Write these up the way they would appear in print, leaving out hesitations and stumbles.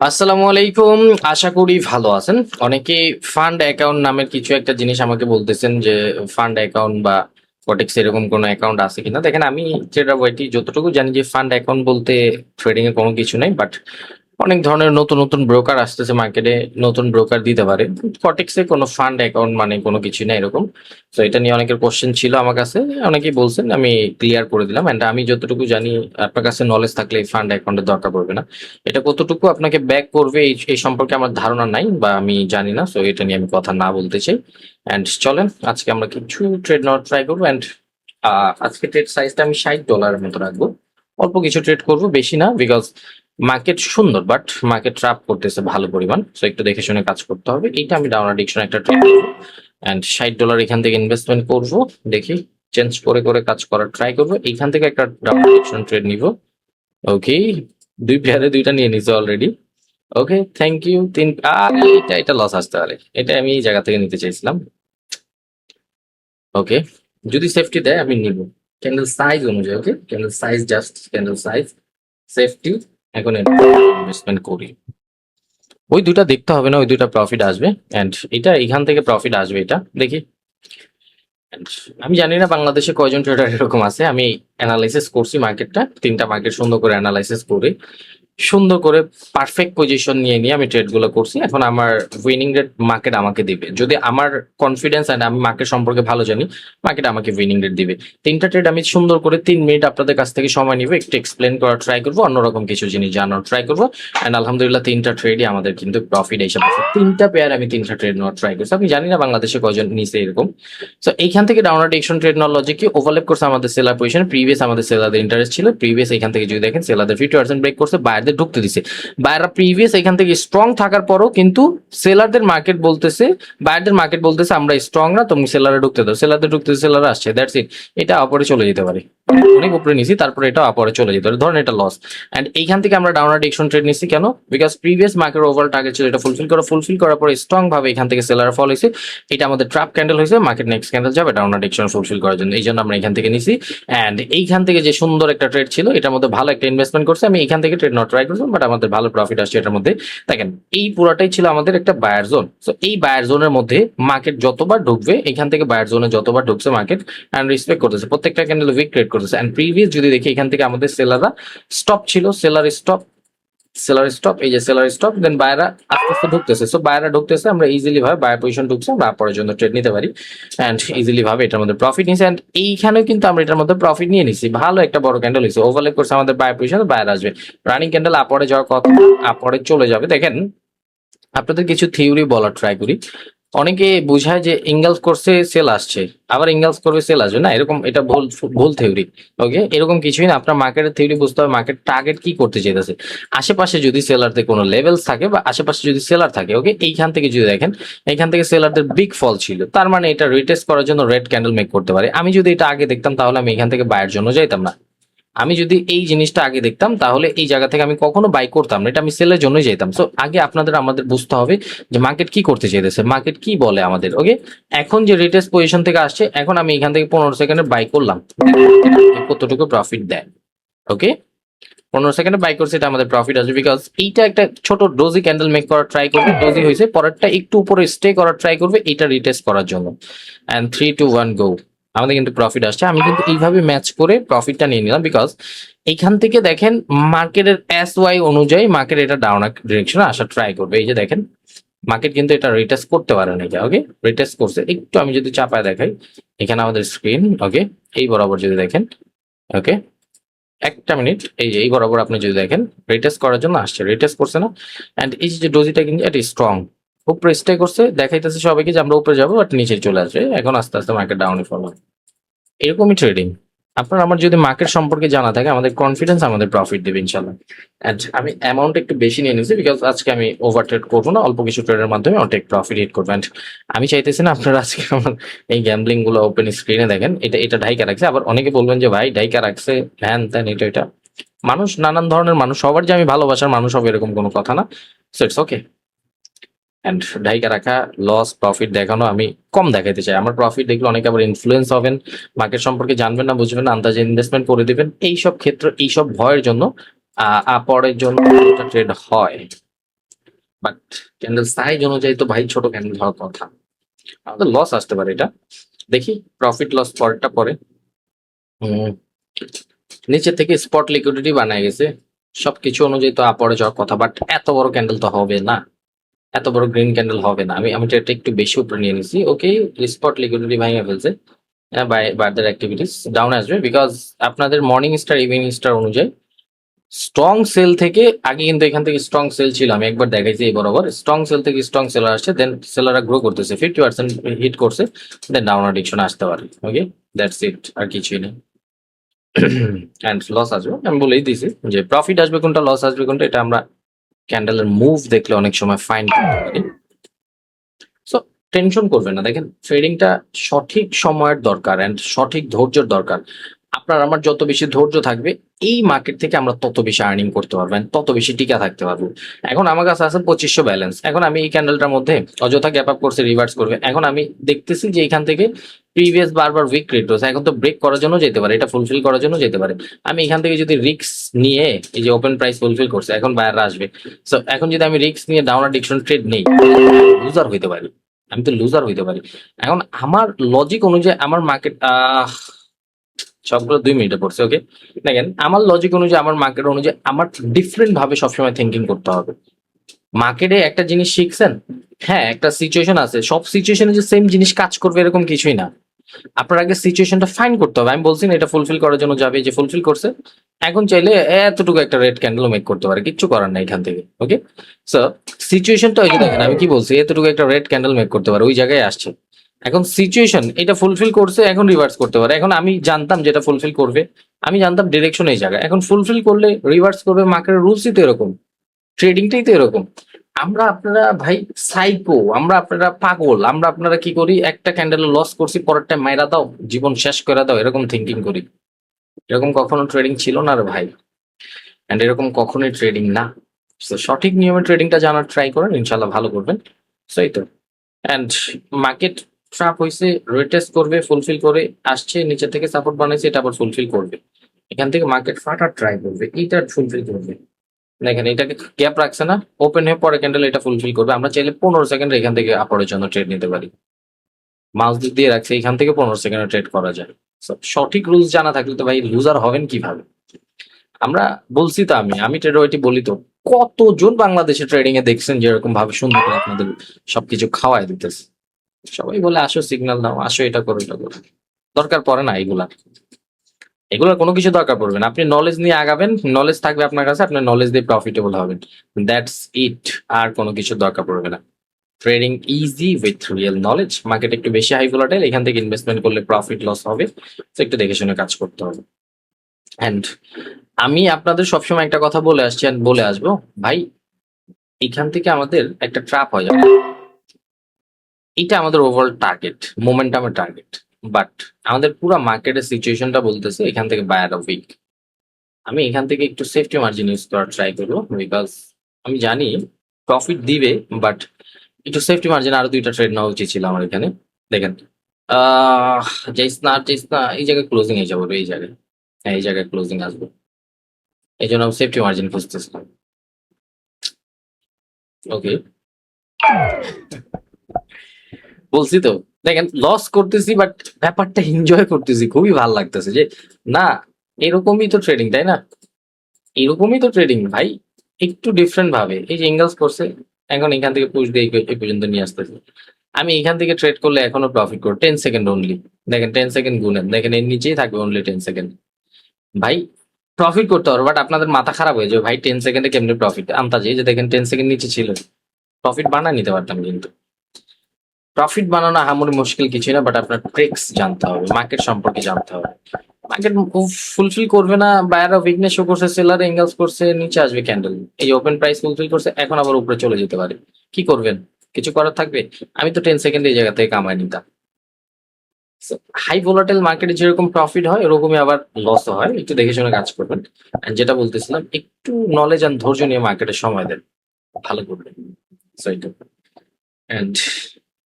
আসসালামু আলাইকুম। আশা করি ভালো আছেন। অনেকে ফান্ড অ্যাকাউন্ট নামের কিছু একটা জিনিস আমাকে বলতেছেন যে ফান্ড অ্যাকাউন্ট বা কটেক্স এরকম কোনো অ্যাকাউন্ট আছে কিনা। দেখেন, আমি যেটা বইটি যতটুকু জানি যে ফান্ড অ্যাকাউন্ট বলতে ট্রেডিং এ কোনো কিছু নাই, বাট অনেক ধরনের নতুন নতুন ব্রোকার আসতেছে মার্কেটে, নতুন ব্রোকার দিতে পারে। কটেক্সে কোনো ফান্ড অ্যাকাউন্ট মানে কোনো কিছু না এরকম। তো এটা নিয়ে অনেকের কোশ্চেন ছিল আমার কাছে, অনেকেই বলছেন, আমি ক্লিয়ার করে দিলাম। অ্যান্ড আমি যতটুকু জানি, আপনার কাছে নলেজ থাকলে ফান্ড অ্যাকাউন্টের দরকার পড়বে না। এটা কতটুকু আপনাকে ব্যাক করবে এই সম্পর্কে আমার ধারণা নাই বা আমি জানি না, সো এটা নিয়ে আমি কথা না বলতে চাই। অ্যান্ড চলেন আজকে আমরা কিছু ট্রেড নেওয়ার ট্রাই করবো। অ্যান্ড আজকে ট্রেড সাইজটা আমি $60 মতো রাখবো। অল্প কিছু ট্রেড করব, বেশি না, বিকজ মার্কেট সুন্দর বাট মার্কেট ট্র্যাপ করতেছে ভালো পরিমাণ, সো একটু দেখে শুনে কাজ করতে হবে। এইটা আমি ডাউন অ্যাডিকশন একটা ট্রেড করবো। অ্যান্ড $60 এখান থেকে ইনভেস্টমেন্ট করব। দেখি, চেঞ্জ করে করে কাজ করার ট্রাই করবো। এইখান থেকে একটা ডাউন অ্যাডিকশন ট্রেড নিব। ওকে, দুই প্লেয়ারে দুইটা নিয়ে নিছে অলরেডি। Okay, thank you. এটা লস আসতে পারে, এটা আমি এই জায়গা থেকে নিতে চাইছিলাম। ওকে, যদি সেফটি দেয় আমি নিব ক্যান্ডেল সাইজ অনুযায়ী। Okay, candle size, just candle size, safety. এখন ইনভেস্টমেন্ট করি। ওই দুইটা দেখতে হবে না, ওই দুইটা প্রফিট আসবে। অ্যান্ড এটা এখান থেকে প্রফিট আসবে, এটা দেখি। And আমি জানি না বাংলাদেশে কয়জন ট্রেডার এরকম আছে। আমি অ্যানালাইসিস করছি মার্কেটটা, তিনটা মার্কেট সুন্দর করে অ্যানালাইসিস করে, সুন্দর করে পারফেক্ট পজিশন নিয়ে নিয়ে আমি ট্রেড গুলো করছি। এখন আমার উইনিং রেট মার্কেট আমাকে দিবে, যদি আমার কনফিডেন্স অ্যান্ড আমি মার্কেট সম্পর্কে ভালো জানি, মার্কেট আমাকে উইনিং রেট দিবে। তিনটা ট্রেড আমি সুন্দর করে 3 মিনিট আপনাদের কাছ থেকে সময় নিব, একটু এক্সপ্লেন করার ট্রাই করবো, অন্যরকম কিছু জিনিস জানার ট্রাই করবো। অ্যান্ড আলহামদুলিল্লাহ তিনটা ট্রেডই আমাদের কিন্তু প্রফিট হিসাবে আছে। তিনটা পেয়ার আমি তিনটা ট্রেড নেওয়ার ট্রাই করছি। আমি জানি না বাংলাদেশে কয়জন নিচে এরকম। সো এইখান থেকে ডাউনওয়ার্ড ডিরেকশন ট্রেড নেওয়ার লজিক কি, ওভারল্যাপ করছে আমাদের সেলার পজিশন। প্রিভিয়াস আমাদের সেলারদের ইন্টারেস্ট ছিল, প্রিভিয়াস এখান থেকে যদি দেখেন সেলারদের 50% ব্রেক করছে, বায়ারদের ঢুকতে দিছে। বায়াররা প্রিভিয়াস এখান থেকে স্ট্রং থাকার পরও কিন্তু সেলারদের মার্কেট বলতেছে, বায়ারদের মার্কেট বলতেছে আমরা স্ট্রং না, তুমি সেলারে ঢুকতে দাও। সেলারদের ঢুকতে সেলার আসছে, দ্যাটস ইট। এটা অপরে চলে যেতে পারে, অনেক উপরে নিছি, তারপরে এটা অপরে চলে যেতে পারে, ধরেন এটা লস। অ্যান্ড এইখান থেকে আমরা ডাউনওয়ার্ড ডিরেকশন ট্রেড নিছি কেন? Because previous market overall target ছিল এটা ফুলফিল করার পরে স্ট্রং ভাবে এখান থেকে সেলার ফল হয়েছে। এটা আমাদের ট্র্যাপ ক্যান্ডেল হয়েছে, মার্কেট নেক্সট ক্যান্ডেল যাবে ডাউনওয়ার্ড ডিরেকশন ফুলফিল করার জন্য, এই জন্য আমরা এখান থেকে নিছি। অ্যান্ড এইখান থেকে যে সুন্দর একটা ট্রেড ছিল, এটার মধ্যে ভালো একটা ইনভেস্টমেন্ট করছে। আমি এখান থেকে ট্রেড নেওয়ার ট্রাই করছিলাম, বাট আমাদের ভালো প্রফিট আসছে এটার মধ্যে। দেখেন, এই পুরাটাই ছিল আমাদের একটা বায়ার জোন। সো এই বায়ার জোনের মধ্যে মার্কেট যতবার ঢুকবে, এখান থেকে বায়ার জোনে যতবার ঢুকছে মার্কেট অ্যান্ড রেসপেক্ট করতেছে, প্রত্যেকটা ক্যান্ডেল উইক ক্রিয়েট করতেছে। অ্যান্ড প্রিভিয়াস যদি দেখি, এখান থেকে আমাদের সেলাররা স্টপ ছিল, সেলার স্টপ, এই যে সেলার স্টপ, দেন বায়রা আস্তে আস্তে ঢুকতেছে। সো বায়রা ঢুকতেছে, আমরা ইজিলি ভাবে বায়ার পজিশন ঢুকছে, আমরা পরের জন্য ট্রেড নিতে পারি। অ্যান্ড ইজিলি ভাবে এটার মধ্যে প্রফিট নিছি। অ্যান্ড এইখানেও কিন্তু আমরা এটার মধ্যে প্রফিট নিয়ে নিছি। ভালো একটা বড় ক্যান্ডেল হয়েছে, ওভারলেপ করছে আমাদের বায়ার পজিশন, বায়ার আসবে। রানিং ক্যান্ডেল আপরে যাওয়ার কথা, আপরে চলে যাবে। দেখেন, আপনাদের কিছু থিওরি বলার ট্রাই করি। অনেকে বুঝায় যে ইঙ্গালস করছে সেল আসছে, আবার ইঙ্গালস করবে সেল আসবে না, এরকম এটা ভুল ভুল থিওরি। ওকে, এরকম কিছুই না। আপনার মার্কেটের থিওরি বুঝতে হবে, মার্কেট টার্গেট কি করতে চাইতেছে। আশেপাশে যদি সেলারদের কোনো লেভেলস থাকে বা আশেপাশে যদি সেলার থাকে, ওকে, এইখান থেকে যদি দেখেন এইখান থেকে সেলারদের বিগ ফল ছিল, তার মানে এটা রিটেস্ট করার জন্য রেড ক্যান্ডেল মেক করতে পারে। আমি যদি এটা আগে দেখতাম তাহলে আমি এখান থেকে বায়ের জন্য যাইতাম না। আমি যদি এই জিনিসটা আগে দেখতাম তাহলে এই জায়গা থেকে আমি কখনো বাই করতাম না, এটা আমি সেলের জন্যই যেতাম। সো আগে আমাদের বুঝতে হবে যে মার্কেট কি করতে চাইতেছে, মার্কেট কি বলে আমাদের। ওকে, এখন যে রিটেস্ট পজিশন থেকে আসছে, এখন আমি এখান থেকে 15 সেকেন্ডে বাই করলাম, কতটুকু প্রফিট দেয়। ওকে, 15 সেকেন্ডে বাই করছে, এটা আমাদের প্রফিট আসবে। বিকজ এইটা একটা ছোট ডোজি ক্যান্ডেল মেক করার ট্রাই করবে, ডোজি হয়েছে, পরেরটা একটু উপরে স্টে করার ট্রাই করবে, এটা রিটেস্ট করার জন্য। অ্যান্ড 3 2 1 গো, আমাদের কিন্তু প্রফিট আসছে। আমি কিন্তু এইভাবে ম্যাচ করে প্রফিটটা নিয়ে নিলাম, বিকজ এইখান থেকে দেখেন মার্কেটের SY অনুযায়ী মার্কেট এটা ডাউন ডিরেকশনে আসা ট্রাই করবে। এই যে দেখেন, মার্কেট কিন্তু এটা রিটেস্ট করতে পারে না, এটা ওকে রিটেস্ট করছে। একটু আমি যদি চাপায় দেখাই, এখানে আমাদের স্ক্রিন, ওকে, এই বরাবর যদি দেখেন, ওকে, একটা মিনিট, এই যে এই বরাবর আপনি যদি দেখেন রিটেস্ট করার জন্য আসছে, রিটেস্ট করছে না। অ্যান্ড এই যে ডোজিটা কিন্তু এটা স্ট্রং, উপরে স্টে করছে, দেখাইতেছে সবাইকে যে আমরা উপরে যাবো, বাট নিচে চলে আসবে। এখন আস্তে আস্তে মার্কেট ডাউনে ফলো, এরকমই ট্রেডিং। আপনার আমার যদি মার্কেট সম্পর্কে জানা থাকে, আমাদের কনফিডেন্স আমাদের প্রফিট দেবে ইনশাল্লাহ। অ্যান্ড আমি অ্যামাউন্ট একটু বেশি নিয়ে নিয়েছি, বিকজ আজকে আমি ওভার ট্রেড করবো না, অল্প কিছু ট্রেডের মাধ্যমে অনেক প্রফিট হিট করবো। অ্যান্ড আমি চাইতেছি না আপনারা আজকে আমার এই গ্যাম্বলিং গুলো ওপেন স্ক্রিনে দেখেন। এটা ঢাইকা রাখছে, আবার অনেকে বলবেন যে ভাই ঢাইকা রাখছে, হ্যান ত্যান, এটা মানুষ, নানান ধরনের মানুষ, সবার যে আমি ভালোবাসার মানুষ হবে এরকম কোনো কথা না। So it's okay. অ্যান্ড ঢাইকা রাখা, লস প্রফিট দেখানো আমি কম দেখাইতে চাই। আমার প্রফিট দেখলে অনেকে আবার ইনফ্লুয়েন্স হবেন, মার্কেট সম্পর্কে জানবেন না, বুঝবেন না, আন্দাজে ইনভেস্টমেন্ট করে দিবেন। এইসব ক্ষেত্রে এইসব ভয়ের জন্য পরের জন্য ট্রেড হয়। বাট ক্যান্ডেল সাইজ অনুযায়ী তো ভাই ছোট ক্যান্ডেল হওয়ার কথা, আমাদের লস আসতে পারে। এটা দেখি প্রফিট লস পরেরটা পরে। হুম, নিচে থেকে স্পট লিকুইডিটি বানায় গেছে, সবকিছু অনুযায়ী তো আপরে যাওয়ার কথা, বাট এত বড় ক্যান্ডেল তো হবে না, এত বড় গ্রিন ক্যান্ডেল হবে না। আমি আমি এটা একটু বেশি উপরে নিয়ে নিছি। ওকে, স্পট লিকুইডিটি ভেঙে ফেলছে, বাই বার্দার অ্যাক্টিভিটিস ডাউন আসবে, বিকজ আপনাদের মর্নিং স্টার ইভিনিং স্টার অনুযায়ী স্ট্রং সেল থেকে আগে কিন্তু এখান থেকে স্ট্রং সেল ছিল, আমি একবার দেখাইছি এই বরাবর, স্ট্রং সেল থেকে স্ট্রং সেলার আসছে, দেন সেলাররা গ্রো করতেছে, 50% হিট করছে, দেন ডাউন ডিকশন আসতে পারে। ওকে, দ্যাটস ইট, আর কিছুই নেই। অ্যান্ড লস আসবে, আমি বলেই দিয়েছি যে প্রফিট আসবে কোনটা লস আসবে কোনটা, এটা আমরা ক্যান্ডেলের মুভ দেখলে অনেক সময় ফাইন করতে পারি। সো টেনশন করবেন না, দেখেন ট্রেডিংটা সঠিক সময়ের দরকার অ্যান্ড সঠিক ধৈর্যের দরকার। আপনার আমার যত বেশি ধৈর্য থাকবে, এই মার্কেট থেকে আমরা তত বেশি আর্নিং করতে পারবো and তত বেশি টিকা থাকতে পারবো। এখন আমার কাছে আছে 2500 ব্যালেন্স, এখন আমি এই ক্যান্ডেলটার মধ্যে অযথা গ্যাপ আপ করছে, রিভার্স করবে, এখন আমি দেখতেছি যে এখান থেকে প্রিভিয়াস বারবার উইক ক্রিয়েট হচ্ছে, এখন তো ব্রেক করার জন্য যেতে পারে, এটা ফুলফিল করার জন্য যেতে পারে। আমি এখান থেকে যদি রিস্ক নিয়ে, এই যে ওপেন প্রাইস ফুলফিল করছে, এখন বায়াররা আসবে, সো এখন যদি আমি রিস্ক নিয়ে ডাউনার ডিকশন ট্রেড নেই, লুজার হইতে পারি, আমি তো লুজার হইতে পারি। এখন আমার লজিক অনুযায়ী আমার মার্কেট সবগুলো 2 মিনিটে পড়ছে। ওকে, দেখেন আমার লজিক অনুযায়ী আমার মার্কেট অনুযায়ী আমার ডিফারেন্ট ভাবে সবসময় থিঙ্কিং করতে হবে। মার্কেটে একটা জিনিস শিখছেন, হ্যাঁ একটা সিচুয়েশন আছে, সব সিচুয়েশনে যে সেম জিনিস কাজ করবে এরকম কিছুই না। আপনার আগে সিচুয়েশনটা ফাইন করতে হবে। আমি বলছি না এটা ফুলফিল করার জন্য যাবে, যে ফুলফিল করছে, এখন চাইলে এতটুকু একটা রেড ক্যান্ডেল মেক করতে পারে, কিচ্ছু করার নাই এখান থেকে। ওকে, সো সিচুয়েশনটা ওই যে দেখেন আমি কি বলছি, এতটুকু একটা রেড ক্যান্ডেল মেক করতে পারে, ওই জায়গায় আসছে। এখন সিচুয়েশন এটা ফুলফিল করছে, এখন রিভার্স করতে পারে, এখন আমি জানতাম যেটা ফুলফিল করবে, আমি জানতাম ডিরেকশন এই জায়গায়, এখন ফুলফিল করলে রিভার্স করবে, মার্কেটের রুলসই তো এরকম, ট্রেডিংটাই তো এরকম। আমরা আপনারা ভাই সাইকো, আমরা আপনারা পাগল, আমরা আপনারা কি করি, একটা ক্যান্ডেল লস করছি, পরেরটা মাইরা দাও, জীবন শেষ করে দাও, এরকম থিঙ্কিং করি। এরকম কখনো ট্রেডিং ছিল না রে ভাই, এন্ড এরকম কখনোই ট্রেডিং না। So, সঠিক নিয়মে ট্রেডিংটা জানার ট্রাই করেন, ইনশাল্লাহ ভালো করবেন। সো এই তো, এন্ড মার্কেট ট্র্যাপ হয়েছে, রিটেস্ট করবে, ফুলফিল করে আসছে, নিচে থেকে সাপোর্ট বানাইছে, এটা আবার ফুলফিল করবে, এখান থেকে মার্কেট ফাটার ট্রাই করবে, এইটা ফুলফিল করবে। দেখেন এটাকে গ্যাপ রাখছে না, ওপেন হয়ে পরে ক্যান্ডেল এটা ফুলফিল করবে, আমরা চাইলে 15 সেকেন্ড এখান থেকে আপরের জন্য ট্রেড নিতে পারি, মাউস দিক দিয়ে রাখছে, এখান থেকে 15 সেকেন্ডে ট্রেড করা যায়। So, সঠিক রুলস জানা থাকলে তো ভাই লুজার হবেন কিভাবে। আমরা বলছি তো, আমি ট্রেডার বলি তো, কতজন বাংলাদেশে ট্রেডিং এ দেখছেন যেরকম ভাবে সুন্দর করে আপনাদের সবকিছু খাওয়াই দিতেছে, সবাই বলে আসো সিগন্যাল দাও, আসো এটা করো এটা করো, দরকার পড়ে না এগুলা, এগুলোর কোনো কিছু দরকার পড়বে না। আপনি নলেজ নিয়ে আগাবেন, নলেজ থাকবে আপনার কাছে, আপনার নলেজ দিয়ে প্রফিটেবল হবেন, দ্যাটস ইট, আর কোনো কিছু দরকার পড়বে না। Trading easy with real knowledge. Market একটু বেশি হাই ভোলাটাইল, এখান থেকে ইনভেস্টমেন্ট করলে প্রফিট লস হবে, তো একটু দেখে শুনে কাজ করতে হবে। অ্যান্ড আমি আপনাদের সবসময় একটা কথা বলে আসছি and বলে আসবো, ভাই এখান থেকে আমাদের একটা ট্র্যাপ হয়ে যাবে, এটা আমাদের ওভারঅল টার্গেট, মোমেন্টামের টার্গেট, বাট আমাদের পুরো মার্কেটের সিচুয়েশনটা বলতেছে এখান থেকে বায়ার উইক। আমি এখান থেকে একটু সেফটি মার্জিন ইউজ করার ট্রাই করবো, বিকজ আমি জানি প্রফিট দিবে, বাট একটু সেফটি মার্জিন আরো 2টা ট্রেড নেওয়া উচিত ছিল আমার এখানে। দেখেন আহ যাইস না আর যাইস না, এই জায়গায় ক্লোজিং এসে যাবো, এই জায়গায়, হ্যাঁ এই জায়গায় ক্লোজিং আসবে, এই জন্য আমি সেফটি মার্জিন খুঁজতেছিলাম। ওকে, বলছি তো, দেখেন লস করতেছি বাট ব্যাপারটা এনজয় করতেছি, খুবই ভালো লাগতেছে যে না, এরকমই তো ট্রেডিং, তাই না, এরকমই তো ট্রেডিং ভাই, একটু ডিফারেন্ট ভাবে। এই যে এঙ্গেলস করছে, এখন এখান থেকে পুশ দিয়ে এই পর্যন্ত নিয়ে আসতেছে, আমি এখান থেকে ট্রেড করলে এখনো প্রফিট করবো 10 সেকেন্ড অনলি। দেখেন 10 সেকেন্ড গুনেন, দেখেন এর নিচেই থাকবে অনলি 10 সেকেন্ড, ভাই প্রফিট করতে পারবো, বাট আপনাদের মাথা খারাপ হয়ে যাবে ভাই 10 সেকেন্ডে কেমনে প্রফিট, আন্তাজে এই যে দেখেন 10 সেকেন্ড নিচে ছিল, প্রফিট বানা নিতে পারতাম, কিন্তু প্রফিট বানানো আহামরি মুশকিল কিছু না, বাট আপনার ট্রিক্স জানতে হবে, মার্কেট সম্পর্কে জানতে হবে। মার্কেট ফুলফিল করবে না, বায়ার উইকনেস শো করছে, সেলার এঙ্গেলস করছে, নিচে আসবে ক্যান্ডেল, এই ওপেন প্রাইস ফুলফিল করছে, এখন আবার উপরে চলে যেতে পারে, কি করবেন, কিছু করার থাকবে। আমি তো 10 সেকেন্ড এই জায়গা থেকে কামাই নিতাম। হাই ভোলাটাইল মার্কেটে যেরকম প্রফিট হয় এরকমই আবার লস হয়, একটু দেখে শুনে কাজ করবেন। And যেটা বলতেছিলাম, একটু নলেজ আর ধৈর্য নিয়ে মার্কেটে সময় দেন, ভালো করবেন। সো এটা, এন্ড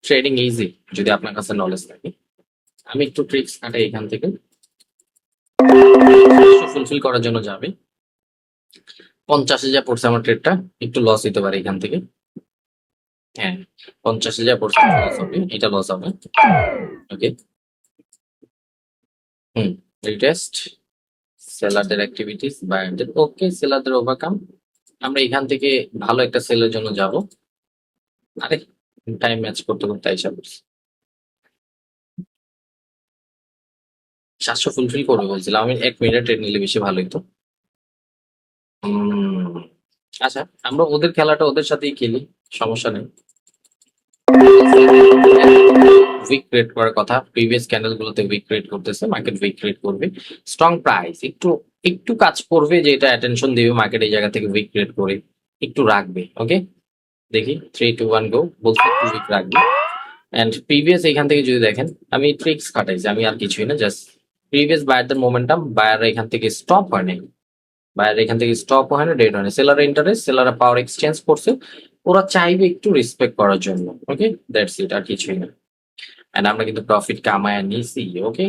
ট্রেডিং ইজি যদি আপনার কাছে নলেজ থাকে। আমি একটু ট্রিক্স খাটাই এখান থেকে, ফুলফিল করার জন্য যাবে 50-এ যা পড়ছে আমার ট্রেডটা, একটু লস হতে পারে এখান থেকে, হ্যাঁ, 50,000% লস হবে, এটা লস হবে। ওকে, হুম, রিটেস্ট সেলারদের অ্যাক্টিভিটিস, বায়ারদের, ওকে, সেলারদের ওভারকাম। আমরা এখান থেকে ভালো একটা সেলের জন্য যাব। আরে, টাইম ম্যাচ করতে করতে আইসা পড়ছি। 700 ফুলফিল করবে বলছিলাম, আমি 1 মিনিট ট্রেড নিলে বেশি ভালো হতো। উম, আচ্ছা, আমরা ওদের খেলাটা ওদের সাথেই খেলি, সমস্যা নেই। উইক ক্রিয়েট করার কথা, প্রিভিয়াস ক্যান্ডেল গুলোতে উইক ক্রিয়েট করতেছে, মার্কেট উইক ক্রিয়েট করবে। স্ট্রং প্রাইস একটু একটু কাজ করবে, যে এটা অ্যাটেনশন দিবে মার্কেট এই জায়গা থেকে উইক ক্রিয়েট করে একটু রাখবে। ওকে, দেখি 3 2 1 গো, বলছি একটু উইক রাখবে। অ্যান্ড প্রিভিয়াস এখান থেকে যদি দেখেন, আমি ট্রিক্স খাটাইছি, আমি আর কিছুই না, জাস্ট প্রিভিয়াস বায়ারদের মোমেন্টাম, বায়াররা এখান থেকে স্টপ হয় নাই, বায়ার এখান থেকে স্টপ হয় না, ডেড হয় না, সেলার ইন্টারেস্ট, সেলাররা পাওয়ার এক্সচেঞ্জ করছে, ওরা চাইবে একটু রেসপেক্ট করার জন্য। ওকে, দ্যাটস ইট, আর কিছুই না। এন্ড আমরা কিন্তু প্রফিট কামায় নিছি। ওকে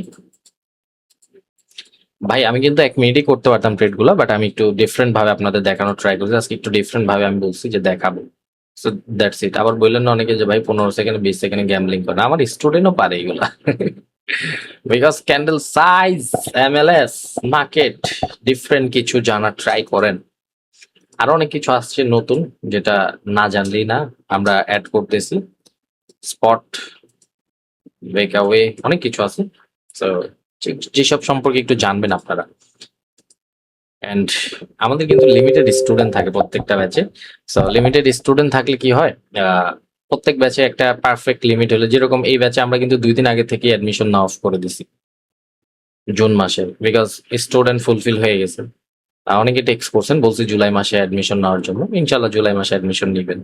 ভাই, আমি কিন্তু 1 মিনিটই করতে পারতাম ট্রেড গুলো, বাট আমি একটু ডিফারেন্ট ভাবে আপনাদের দেখানোর ট্রাই করছি আজকে, একটু ডিফারেন্ট ভাবে আমি বলছি যে দেখাবো। So that's it. আবার বললেন না অনেকে যে ভাই 15 সেকেন্ড 20 সেকেন্ডে গ্যামলিং করে, আমার স্টুডেন্টও পারে এগুলা। Because candle size, MLS, market, different কিছু জানা ট্রাই করেন। আরো অনেক কিছু আসছে নতুন, যেটা না জানলেই না, আমরা অ্যাড করতেছি। স্পট, ব্রেকআওয়ে, অনেক কিছু আছে। সো যেসব সম্পর্কে একটু জানবেন আপনারা। অ্যান্ড আমাদের কিন্তু লিমিটেড স্টুডেন্ট থাকে প্রত্যেকটা ব্যাচে। সো লিমিটেড স্টুডেন্ট থাকলে কি হয়, প্রত্যেক ব্যাচে একটা পারফেক্ট লিমিট হলো, যেরকম এই ব্যাচে আমরা কিন্তু 2 দিন আগে থেকে অ্যাডমিশন না অফ করে দিছি জুন মাসে, বিকজ স্টুডেন্ট ফুলফিল হয়ে গেছে। অনেকে টেক্সট করছেন, বলছি জুলাই মাসে অ্যাডমিশন নেওয়ার জন্য, ইনশাল্লাহ জুলাই মাসে অ্যাডমিশন নেবেন।